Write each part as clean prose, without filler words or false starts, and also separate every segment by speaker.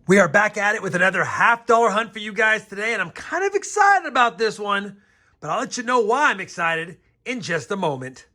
Speaker 1: We are back at it with another $50 hunt for you guys today, and I'm kind of excited about this one, but I'll let you know why I'm excited in just a moment.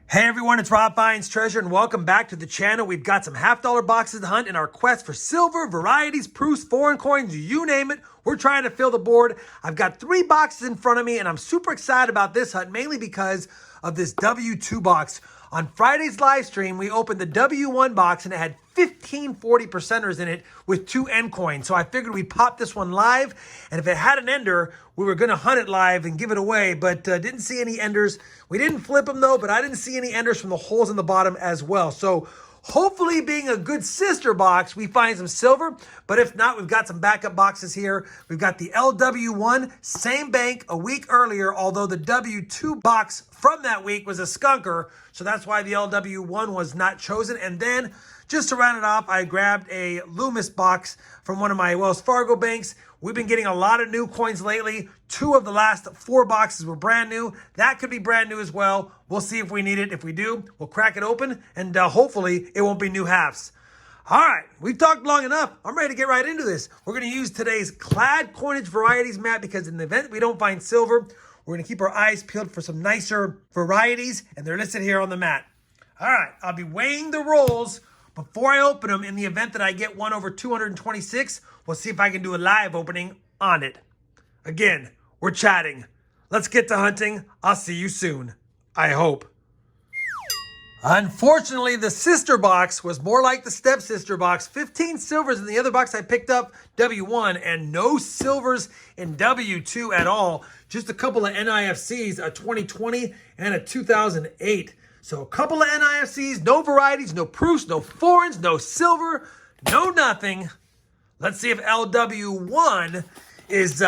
Speaker 1: Hey everyone, it's RobFindsTreasure, and welcome back to the channel. We've got some $50 boxes to hunt in our quest for silver, varieties, proofs, foreign coins, you name it. We're trying to fill the board. I've got 3 boxes in front of me, and I'm super excited about this hunt, mainly because of this W2 box. On Friday's live stream, we opened the W1 box, and it had 15 40%ers in it with 2 end coins. So I figured we'd pop this one live, and if it had an ender, we were going to hunt it live and give it away, but didn't see any enders. We didn't flip them, though, but I didn't see any enders from the holes in the bottom as well. So hopefully, being a good sister box, we find some silver. But if not, we've got some backup boxes here. We've got the LW1, same bank a week earlier, although the W2 box from that week was a skunker. So that's why the LW1 was not chosen. And then, just to round it off, I grabbed a Loomis box from one of my Wells Fargo banks. We've been getting a lot of new coins lately. 2 of the last 4 boxes were brand new. That could be brand new as well. We'll see if we need it. If we do, we'll crack it open, and hopefully it won't be new halves. All right, we've talked long enough. I'm ready to get right into this. We're going to use today's clad coinage varieties map because in the event we don't find silver, we're going to keep our eyes peeled for some nicer varieties, and they're listed here on the mat. All right, I'll be weighing the rolls before I open them. In the event that I get one over 226, we'll see if I can do a live opening on it. Again, we're chatting. Let's get to hunting. I'll see you soon. I hope. Unfortunately, the sister box was more like the stepsister box. 15 silvers in the other box I picked up, W1, and no silvers in W2 at all. Just a couple of NIFCs, a 2020 and a 2008. So a couple of NIFCs, no varieties, no proofs, no foreigns, no silver, no nothing. Let's see if LW1 is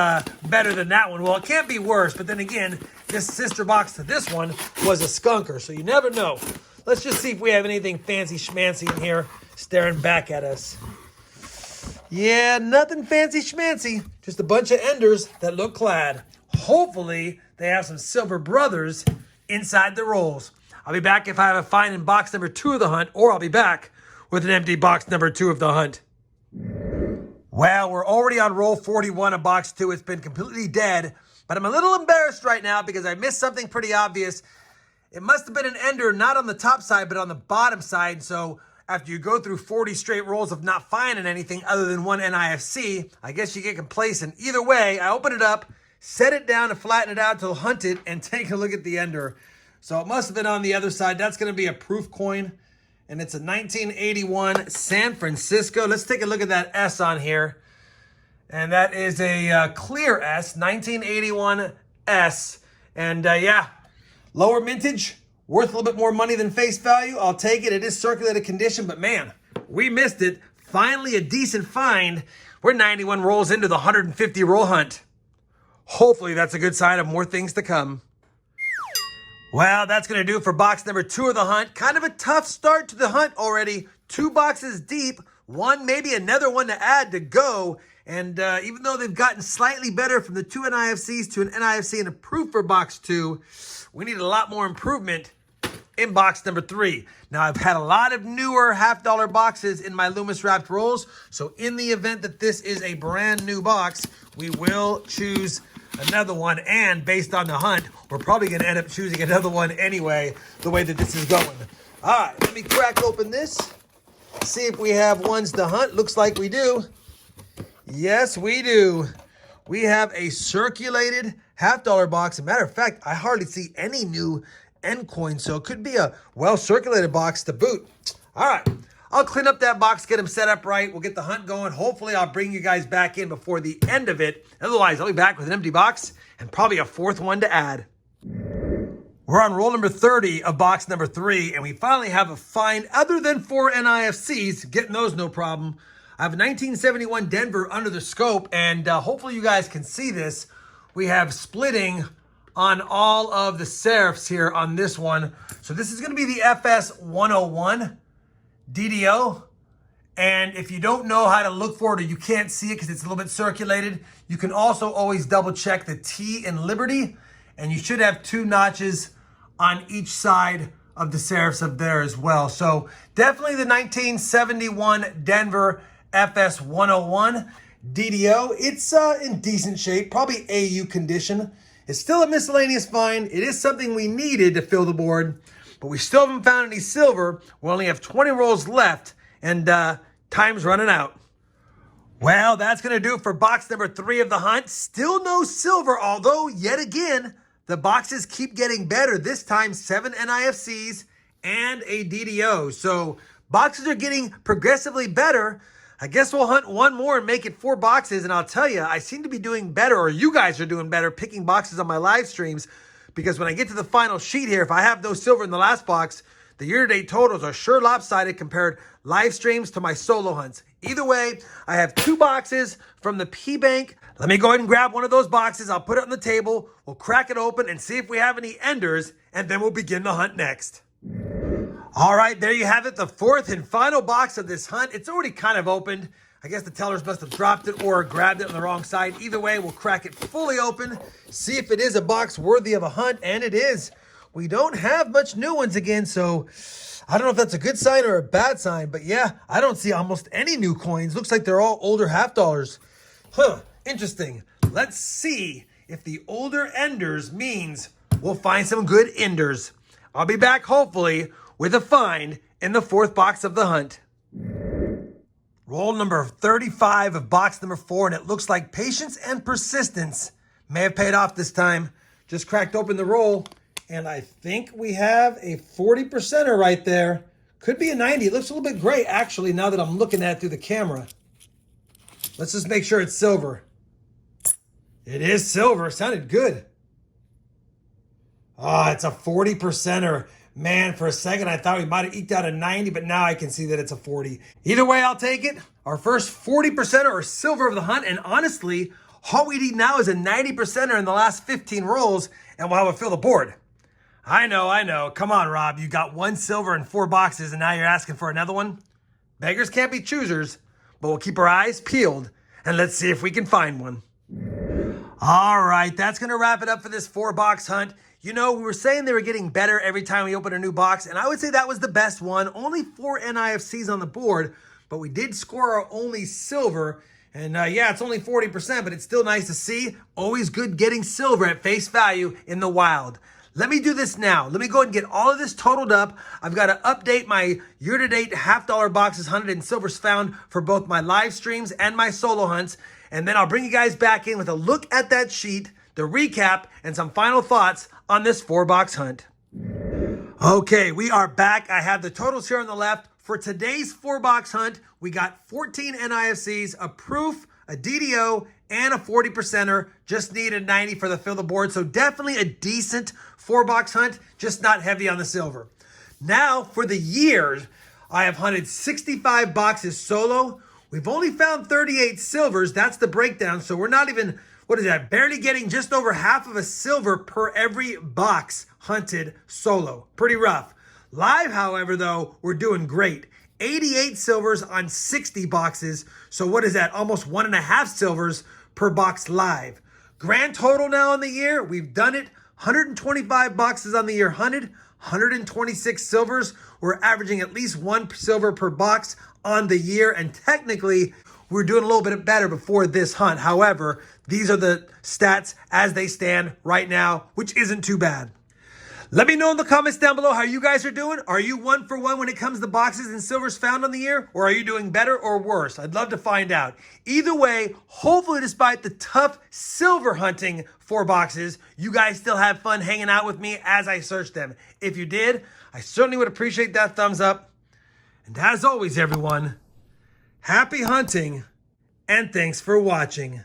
Speaker 1: better than that one. Well, it can't be worse, but then again, this sister box to this one was a skunker, so you never know. Let's just see if we have anything fancy schmancy in here staring back at us. Yeah, nothing fancy schmancy, just a bunch of enders that look clad. Hopefully, they have some silver brothers inside the rolls. I'll be back if I have a find in box number 2 of the hunt, or I'll be back with an empty box number 2 of the hunt. Well, we're already on roll 41 of box 2. It's been completely dead, but I'm a little embarrassed right now because I missed something pretty obvious. It must have been an ender, not on the top side, but on the bottom side. So after you go through 40 straight rolls of not finding anything other than one NIFC, I guess you get complacent. Either way, I open it up, set it down and flatten it out to hunt it and take a look at the ender. So it must have been on the other side. That's going to be a proof coin, and it's a 1981 San Francisco. Let's take a look at that S on here. And that is a clear S, 1981 S. And yeah, lower mintage, worth a little bit more money than face value. I'll take it. It is circulated condition, but man, we missed it. Finally, a decent find. We're 91 rolls into the 150 roll hunt. Hopefully, that's a good sign of more things to come. Well, that's going to do it for box number 2 of the hunt. Kind of a tough start to the hunt already. 2 boxes deep. One, maybe another one to add to go. And even though they've gotten slightly better from the 2 NIFCs to an NIFC and a proof for box 2, we need a lot more improvement in box number 3. Now, I've had a lot of newer $50 boxes in my Loomis wrapped rolls. So in the event that this is a brand new box, we will choose another one. And based on the hunt, we're probably going to end up choosing another one anyway, the way that this is going. All right, let me crack open this. See if we have ones to hunt. Looks like we do. Yes, we do. We have a circulated $50 box. As a matter of fact, I hardly see any new end coins, so it could be a well-circulated box to boot. All right, I'll clean up that box, get them set up right. We'll get the hunt going. Hopefully, I'll bring you guys back in before the end of it. Otherwise, I'll be back with an empty box and probably a 4th one to add. We're on roll number 30 of box number 3, and we finally have a find other than 4 NIFCs. Getting those, no problem. I have a 1971 Denver under the scope, and hopefully you guys can see this. We have splitting on all of the serifs here on this one. So this is going to be the FS 101 DDO. And if you don't know how to look for it or you can't see it because it's a little bit circulated, you can also always double check the T in Liberty. And you should have 2 notches on each side of the Serifs up there as well. So definitely the 1971 Denver FS 101 DDO. It's in decent shape, probably AU condition. It's still a miscellaneous find. It is something we needed to fill the board, but we still haven't found any silver. We only have 20 rolls left, and time's running out. Well, that's going to do it for box number 3 of the hunt. Still no silver, although yet again, the boxes keep getting better. This time, 7 NIFCs and a DDO. So boxes are getting progressively better. I guess we'll hunt one more and make it 4 boxes. And I'll tell you, I seem to be doing better, or you guys are doing better picking boxes on my live streams. Because when I get to the final sheet here, if I have no silver in the last box, the year-to-date totals are sure lopsided compared live streams to my solo hunts. Either way, I have 2 boxes from the P-Bank. Let me go ahead and grab one of those boxes. I'll put it on the table. We'll crack it open and see if we have any enders, and then we'll begin the hunt next. All right, there you have it, the 4th and final box of this hunt. It's already kind of opened. I guess the tellers must have dropped it or grabbed it on the wrong side. Either way, we'll crack it fully open, see if it is a box worthy of a hunt, and it is. We don't have much new ones again, so I don't know if that's a good sign or a bad sign, but yeah, I don't see almost any new coins. Looks like they're all older half dollars. Interesting. Let's see if the older enders means we'll find some good enders. I'll be back, hopefully, with a find in the 4th box of the hunt. Roll number 35 of box number 4, and it looks like patience and persistence may have paid off this time. Just cracked open the roll, and I think we have a 40%er right there. Could be a 90. It looks a little bit gray, actually, now that I'm looking at it through the camera. Let's just make sure it's silver. It is silver. Sounded good. Ah, it's a 40%er. Man, for a second, I thought we might have eked out a 90, but now I can see that it's a 40. Either way, I'll take it. Our first 40%er or silver of the hunt, and honestly, all we need now is a 90%er in the last 15 rolls, and we'll have a fill the board. I know. Come on, Rob. You got 1 silver and 4 boxes, and now you're asking for another one? Beggars can't be choosers, but we'll keep our eyes peeled, and let's see if we can find one. All right, that's going to wrap it up for this 4-box hunt. You know, we were saying they were getting better every time we open a new box, and I would say that was the best one. Only 4 NIFCs on the board, but we did score our only silver. And yeah, it's only 40%, but it's still nice to see. Always good getting silver at face value in the wild. Let me do this now. Let me go ahead and get all of this totaled up. I've got to update my year-to-date half-dollar boxes hunted and silvers found for both my live streams and my solo hunts. And then I'll bring you guys back in with a look at that sheet, the recap, and some final thoughts on this 4-box hunt. Okay, we are back. I have the totals here on the left. For today's 4-box hunt, we got 14 NIFCs, a proof, a DDO, and a 40%er. Just need a 90 for the fill the board. So definitely a decent 4-box hunt, just not heavy on the silver. Now for the year, I have hunted 65 boxes solo. We've only found 38 silvers. That's the breakdown. So we're not even, what is that? Barely getting just over half of a silver per every box hunted solo. Pretty rough. Live, however, though, we're doing great. 88 silvers on 60 boxes. So what is that? Almost 1.5 silvers per box live. Grand total now on the year, we've done it. 125 boxes on the year hunted, 126 silvers. We're averaging at least 1 silver per box on the year. And technically, we're doing a little bit better before this hunt. However, these are the stats as they stand right now, which isn't too bad. Let me know in the comments down below how you guys are doing. Are you 1 for 1 when it comes to boxes and silvers found on the year? Or are you doing better or worse? I'd love to find out. Either way, hopefully despite the tough silver hunting for boxes, you guys still have fun hanging out with me as I search them. If you did, I certainly would appreciate that thumbs up. And as always, everyone, happy hunting and thanks for watching.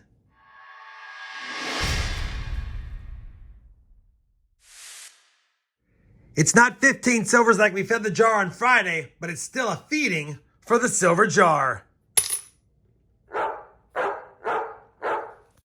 Speaker 1: It's not 15 silvers like we fed the jar on Friday, but it's still a feeding for the silver jar.